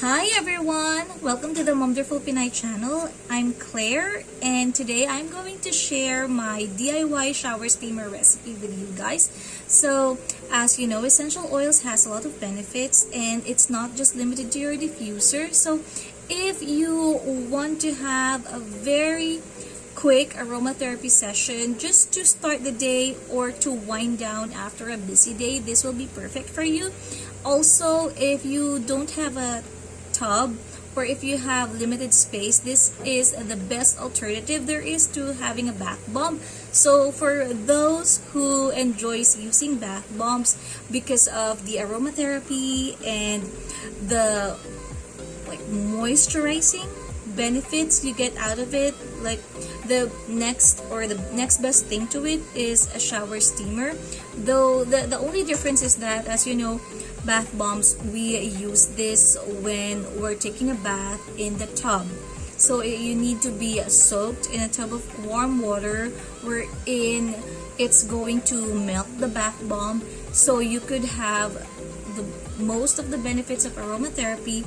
Hi everyone! Welcome to the Momderful Pinay channel. I'm Claire and today I'm going to share my DIY shower steamer recipe with you guys. So, as you know, essential oils has a lot of benefits and it's not just limited to your diffuser. So, if you want to have a very quick aromatherapy session just to start the day or to wind down after a busy day, this will be perfect for you. Also, if you don't have a tub or if you have limited space, this is the best alternative there is to having a bath bomb. So for those who enjoys using bath bombs because of the aromatherapy and the moisturizing benefits you get out of it, the next best thing to it is a shower steamer. Though the only difference is that, as you know, bath bombs, we use this when we're taking a bath in the tub. So you need to be soaked in a tub of warm water wherein it's going to melt the bath bomb, so you could have most of the benefits of aromatherapy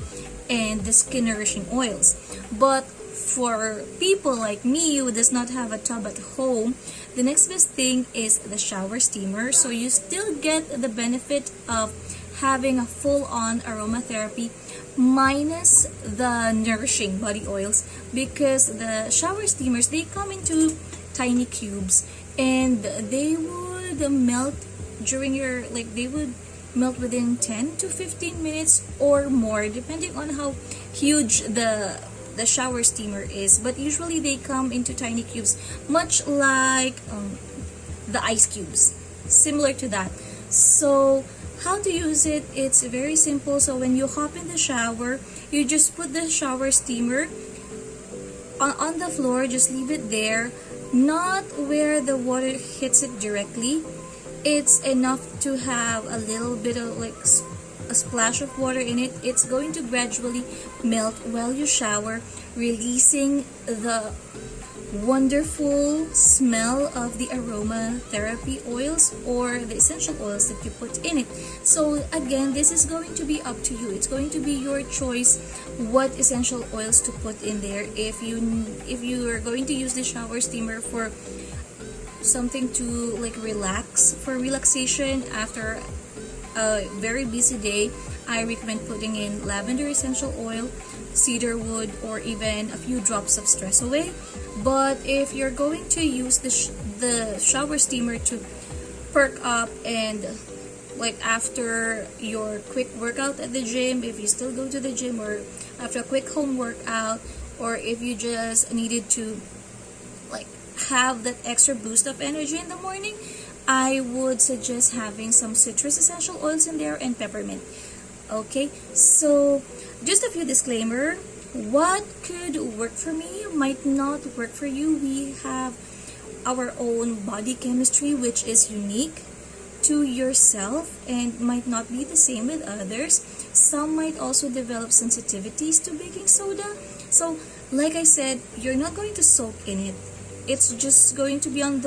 and the skin nourishing oils. But for people like me who does not have a tub at home, the next best thing is the shower steamer. So you still get the benefit of having a full-on aromatherapy minus the nourishing body oils, because the shower steamers, they come into tiny cubes and they would melt during your they would melt within 10 to 15 minutes or more, depending on how huge the shower steamer is. But usually they come into tiny cubes, much like the ice cubes, similar to that. So how to use it? It's very simple. So when you hop in the shower, you just put the shower steamer on the floor, just leave it there, not where the water hits it directly. It's enough to have a little bit of a splash of water in it. It's going to gradually melt while you shower, releasing the wonderful smell of the aromatherapy oils or the essential oils that you put in it. So again, this is going to be up to you. It's going to be your choice what essential oils to put in there. If you are going to use the shower steamer for something to relax, for relaxation after a very busy day, I recommend putting in lavender essential oil, cedarwood, or even a few drops of stress away. But if you're going to use the shower steamer to perk up and after your quick workout at the gym, if you still go to the gym, or after a quick home workout, or if you just needed to have that extra boost of energy in the morning, I would suggest having some citrus essential oils in there and peppermint. Okay, so just a few disclaimer. What could work for me might not work for you. We have our own body chemistry, which is unique to yourself and might not be the same with others. Some might also develop sensitivities to baking soda. So like I said, you're not going to soak in it. It's just going to be on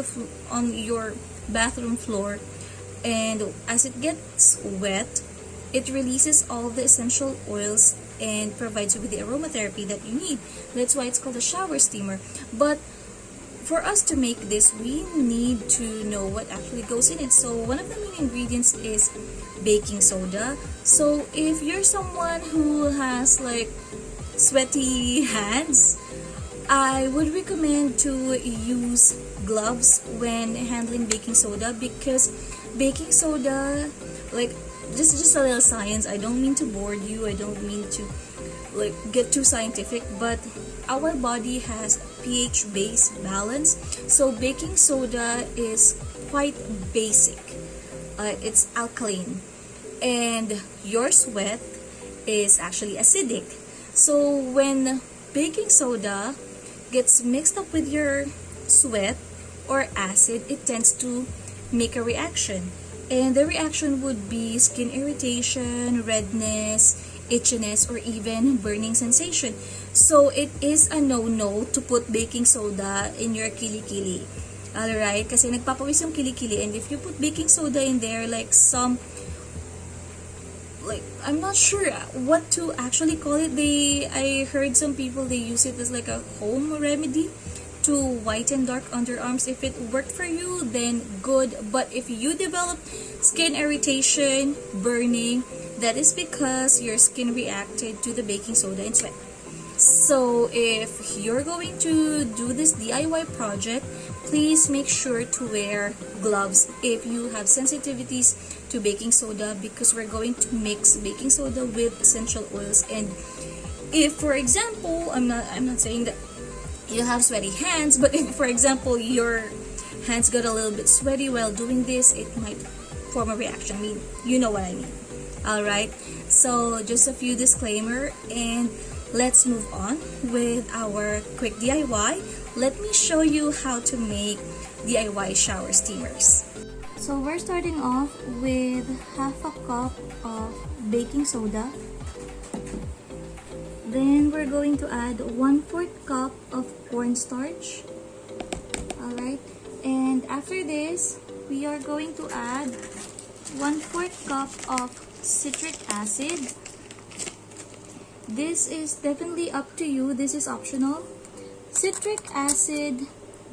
your bathroom floor, and as it gets wet, it releases all the essential oils and provides you with the aromatherapy that you need. That's why it's called a shower steamer. But for us to make this, we need to know what actually goes in it. So one of the main ingredients is baking soda. So if you're someone who has sweaty hands, I would recommend to use gloves when handling baking soda, because baking soda, just a little science. I don't mean to bore you. I don't mean to get too scientific, but our body has pH-based balance. So baking soda is quite basic. It's alkaline, and your sweat is actually acidic. So when baking soda gets mixed up with your sweat or acid, it tends to make a reaction. And the reaction would be skin irritation, redness, itchiness, or even burning sensation. So it is a no-no to put baking soda in your kilikili. Alright? Kasi nagpapawis yung kilikili, and if you put baking soda in there, some I'm not sure what to actually call it. I heard some people, they use it as like a home remedy to whiten dark underarms. If it worked for you, then good. But if you develop skin irritation, burning, that is because your skin reacted to the baking soda and sweat. So if you're going to do this DIY project, please make sure to wear gloves if you have sensitivities to baking soda, because we're going to mix baking soda with essential oils. And if, for example, I'm not saying that you have sweaty hands, but if, for example, your hands got a little bit sweaty while doing this, it might form a reaction. I mean, you know what I mean. Alright, so just a few disclaimer, and let's move on with our quick DIY. Let me show you how to make DIY shower steamers. So we're starting off with half a cup of baking soda. Then we're going to add 1/4 cup of cornstarch. Alright, and after this, we are going to add 1/4 cup of citric acid. This is definitely up to you. This is optional. Citric acid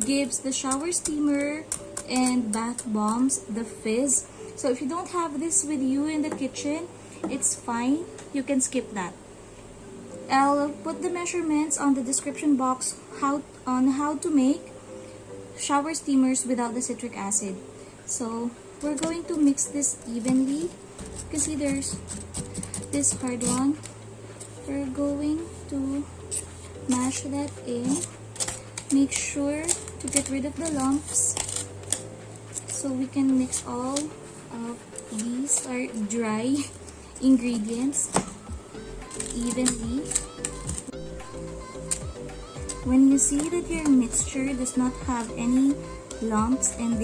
gives the shower steamer and bath bombs the fizz. So if you don't have this with you in the kitchen, it's fine. You can skip that. I'll put the measurements on the description box on how to make shower steamers without the citric acid. So we're going to mix this evenly. You can see there's this hard one. We're going to mash that in. Make sure to get rid of the lumps so we can mix all of these dry ingredients evenly. When you see that your mixture does not have any lumps and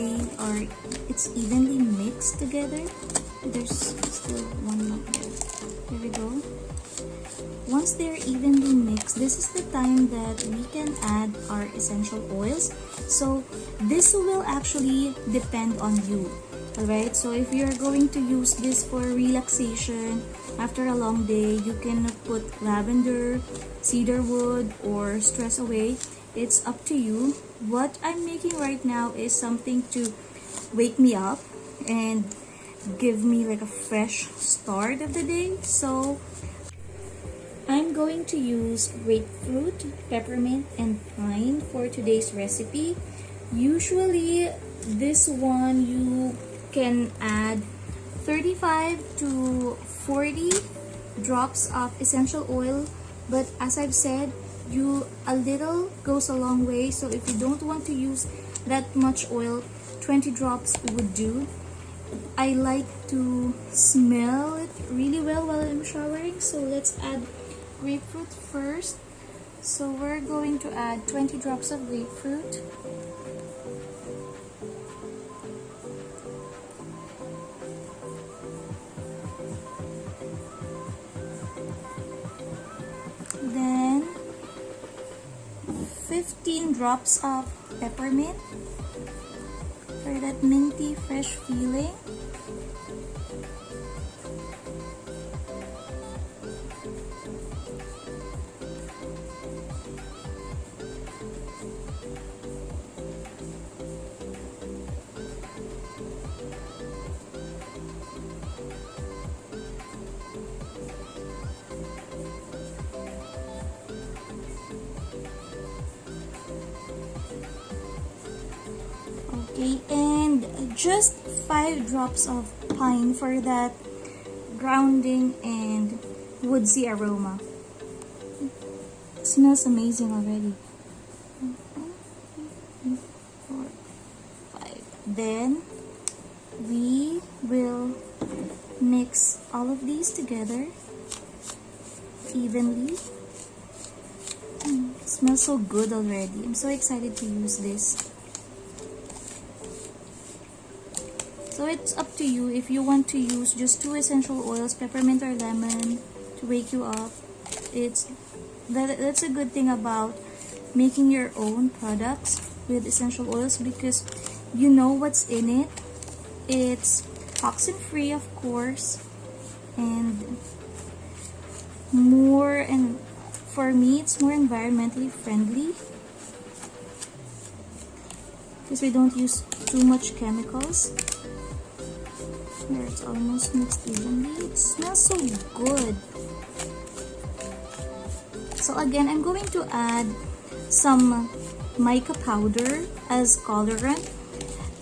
it's evenly mixed together, there's still one lump there. There we go. Once they're evenly mixed, this is the time that we can add our essential oils. So this will actually depend on you. Alright, so if you're going to use this for relaxation after a long day, you can put lavender, cedarwood, or stress away. It's up to you. What I'm making right now is something to wake me up and give me like a fresh start of the day. So I'm going to use grapefruit, peppermint, and pine for today's recipe. Usually this one you can add 35 to 40 drops of essential oil, but as I've said, a little goes a long way. So if you don't want to use that much oil, 20 drops would do. I like to smell it really well while I'm showering, so let's add grapefruit first. So we're going to add 20 drops of grapefruit. Then 15 drops of peppermint for that minty fresh feeling. Okay, and just 5 drops of pine for that grounding and woodsy aroma. It smells amazing already. 4, 5. Then we will mix all of these together evenly. It smells so good already. I'm so excited to use this. So it's up to you if you want to use just 2 essential oils, peppermint or lemon, to wake you up. That's a good thing about making your own products with essential oils, because you know what's in it. It's toxin free, of course, and more, and for me it's more environmentally friendly because we don't use too much chemicals. Here, it's almost mixed evenly. It smells so good. So again, I'm going to add some mica powder as colorant.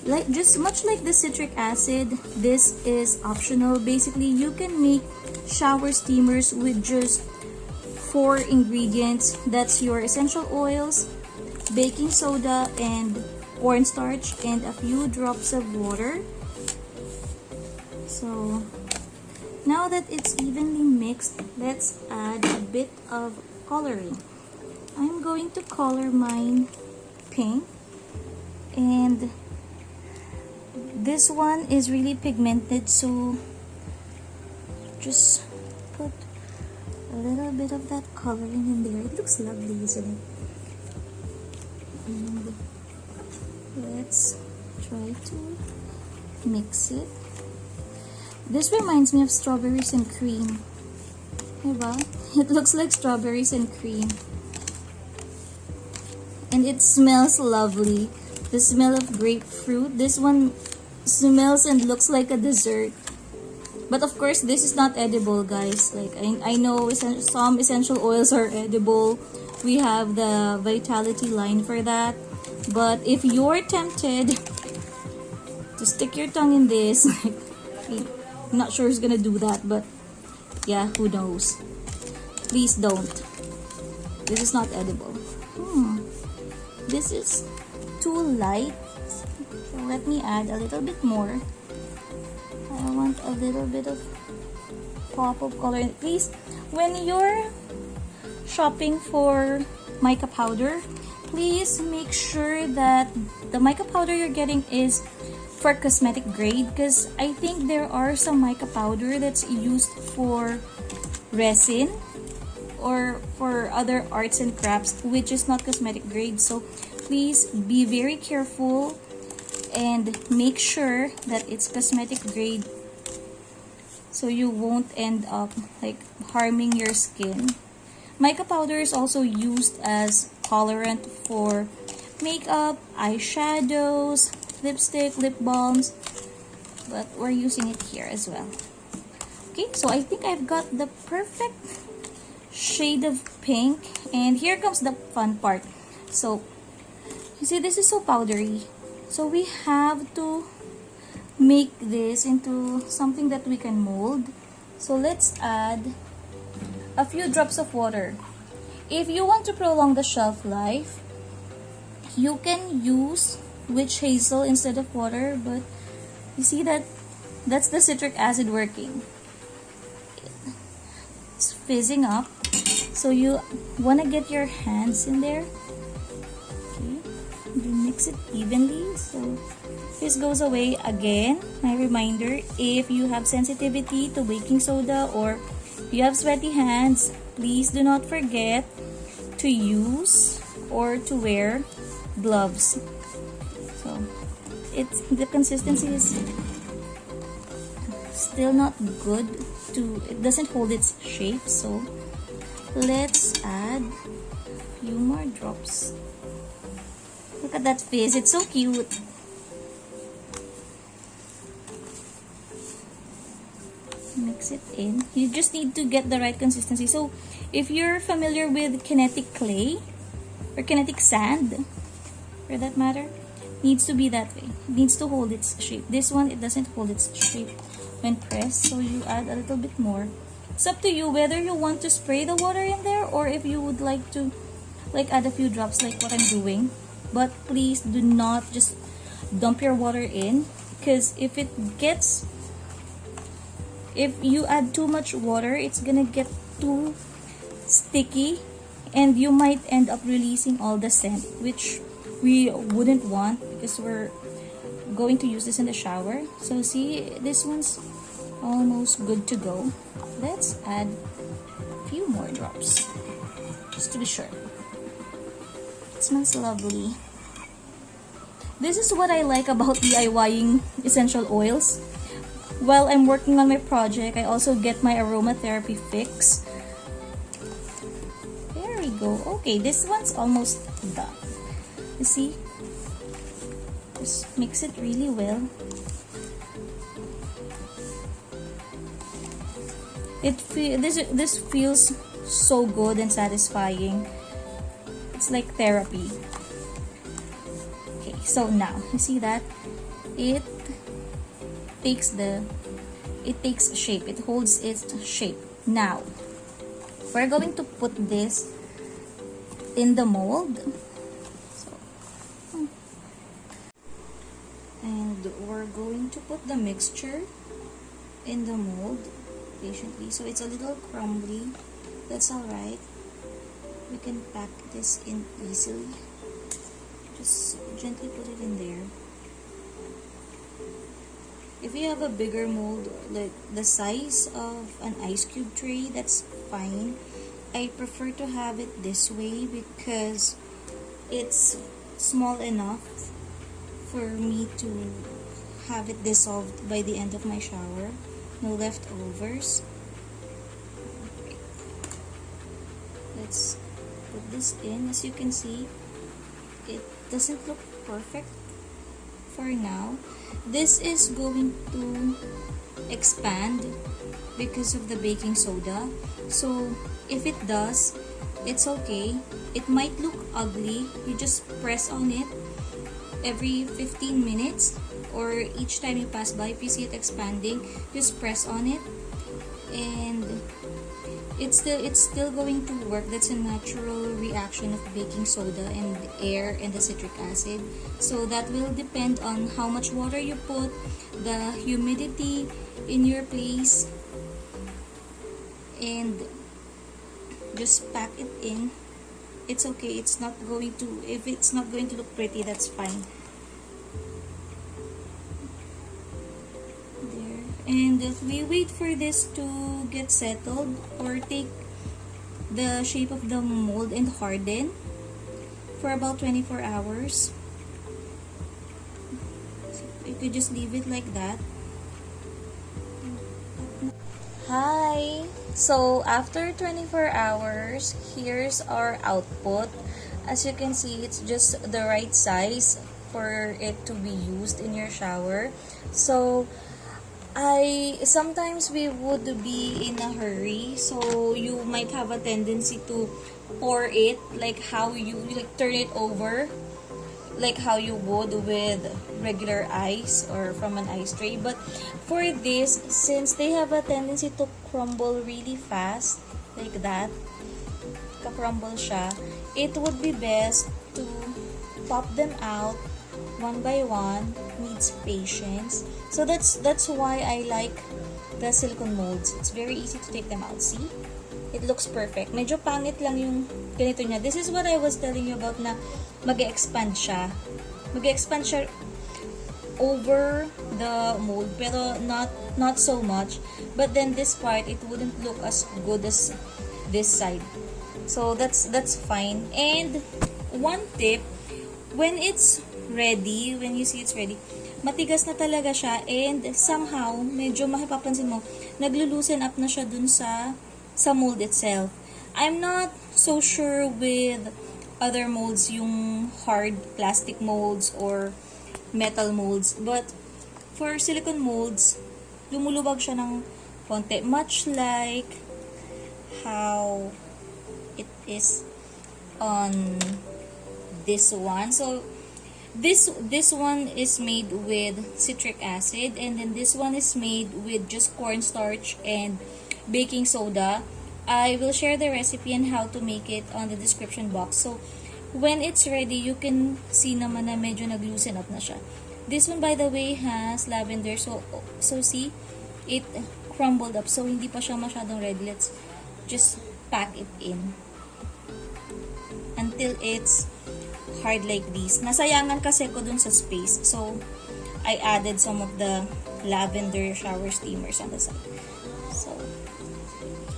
Like just much like the citric acid, this is optional. Basically, you can make shower steamers with just 4 ingredients. That's your essential oils, baking soda, and cornstarch, and a few drops of water. So now that it's evenly mixed, let's add a bit of coloring. I'm going to color mine pink, and this one is really pigmented, so just put a little bit of that coloring in there. It looks lovely, isn't it? And let's try to mix it. This reminds me of strawberries and cream. Diba? It looks like strawberries and cream. And it smells lovely. The smell of grapefruit. This one smells and looks like a dessert. But of course, this is not edible, guys. Like I know some essential oils are edible. We have the Vitality line for that. But if you're tempted to stick your tongue in this, I'm not sure who's gonna do that, but yeah, who knows. Please don't. This is not edible. This is too light. So let me add a little bit more. I want a little bit of pop of color. Please, when you're shopping for mica powder, please make sure that the mica powder you're getting is for cosmetic grade, because I think there are some mica powder that's used for resin or for other arts and crafts, which is not cosmetic grade. So please be very careful and make sure that it's cosmetic grade, so you won't end up like harming your skin. Mica powder is also used as colorant for makeup, eyeshadows, lipstick, lip balms, but we're using it here as well. Okay, so I think I've got the perfect shade of pink, and here comes the fun part. So you see, this is so powdery, so we have to make this into something that we can mold. So let's add a few drops of water. If you want to prolong the shelf life, you can use witch hazel instead of water, but you see that's the citric acid working. It's fizzing up, so you want to get your hands in there. Okay, you mix it evenly so this goes away. Again, my reminder, if you have sensitivity to baking soda or you have sweaty hands, please do not forget to use or to wear gloves. So the consistency is still not good. It doesn't hold its shape, so let's add a few more drops. Look at that fizz, it's so cute. Mix it in. You just need to get the right consistency. So if you're familiar with kinetic clay or kinetic sand, for that matter, needs to be that way. It needs to hold its shape. This one, it doesn't hold its shape when pressed, so you add a little bit more. It's up to you whether you want to spray the water in there or if you would like to add a few drops like what I'm doing. But please do not just dump your water in, because if you add too much water, it's gonna get too sticky and you might end up releasing all the scent, which we wouldn't want because we're going to use this in the shower. So see, this one's almost good to go. Let's add a few more drops just to be sure. It smells lovely. This is what I like about DIYing essential oils. While I'm working on my project, I also get my aromatherapy fix. go. Okay, this one's almost done. You see? Just mix it really well. This feels so good and satisfying. It's like therapy. Okay, so now you see that it takes shape. It holds its shape. Now we're going to put this in the mold. And we're going to put the mixture in the mold patiently. So it's a little crumbly. That's alright. We can pack this in easily. Just gently put it in there. If you have a bigger mold, like the size of an ice cube tray, that's fine. I prefer to have it this way because it's small enough for me to have it dissolved by the end of my shower. No leftovers. Okay. Let's put this in. As you can see, it doesn't look perfect for now. This is going to expand because of the baking soda. So if it does, it's okay. It might look ugly. You just press on it every 15 minutes or each time you pass by. If you see it expanding, just press on it and it's still going to work. That's a natural reaction of baking soda and air and the citric acid. So that will depend on how much water you put, the humidity in your place, and just pack it in. It's okay. It's not going to, if it's not going to look pretty, that's fine. There. And we wait for this to get settled or take the shape of the mold and harden for about 24 hours. So you could just leave it like that. Hi! So after 24 hours, here's our output. As you can see, it's just the right size for it to be used in your shower. So sometimes we would be in a hurry, so you might have a tendency to pour it like how you turn it over like how you would with regular ice or from an ice tray. But for this, since they have a tendency to crumble really fast like that, ka-crumble siya, it would be best to pop them out one by one. Needs patience. So that's why I like the silicone molds. It's very easy to take them out. See? It looks perfect. Medyo pangit lang yung ganito niya. This is what I was telling you about na mag-expand siya. Mag-expand siya over the mold, pero not so much. But then this part, it wouldn't look as good as this side. So that's fine. And one tip, when it's ready, when you see it's ready, matigas na talaga siya, and somehow, medyo mapapansin mo, naglo-loosen up na siya dun sa mold itself. I'm not so sure with other molds, yung hard plastic molds or metal molds, but for silicone molds, lumulubag siya ng konti, much like how it is on this one. So this one is made with citric acid, and then this one is made with just cornstarch and baking soda. I will share the recipe and how to make it on the description box. So when it's ready, you can see naman na medyo nag-loosen up na siya. This one, by the way, has lavender. So see, it crumbled up. So hindi pa siya masyadong ready. Let's just pack it in until it's hard like this. Nasayangan kasi ko dun sa space. So I added some of the lavender shower steamers on the side. So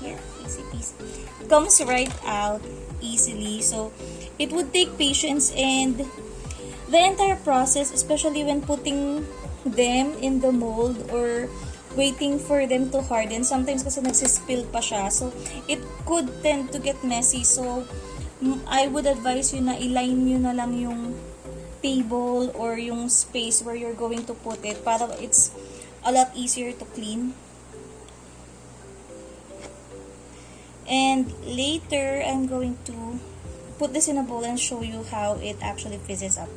here, easy peasy. Comes right out easily. So it would take patience, and the entire process, especially when putting them in the mold or waiting for them to harden, sometimes kasi nagsispill pa siya. So it could tend to get messy. So I would advise you na i-line nyo na lang yung table or yung space where you're going to put it para it's a lot easier to clean. And later, I'm going to put this in a bowl and show you how it actually fizzes up.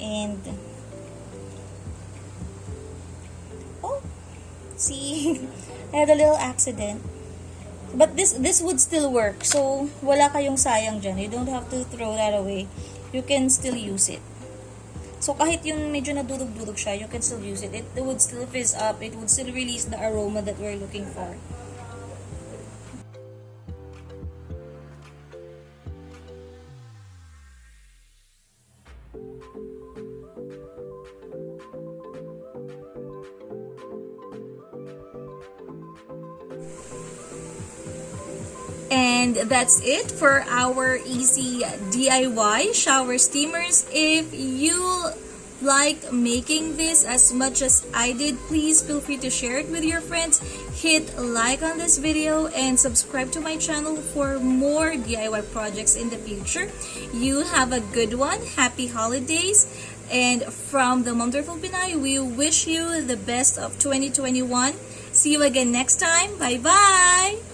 And oh, see, I had a little accident. But this would still work. So, wala kayong sayang dyan. You don't have to throw that away. You can still use it. So, kahit yung medyo nadurog-durog siya, you can still use it. It would still fizz up. It would still release the aroma that we're looking for. And that's it for our easy DIY shower steamers. If you like making this as much as I did, please feel free to share it with your friends. Hit like on this video and subscribe to my channel for more DIY projects in the future. You have a good one. Happy holidays. And from the Wonderful Pinay, we wish you the best of 2021. See you again next time. Bye-bye!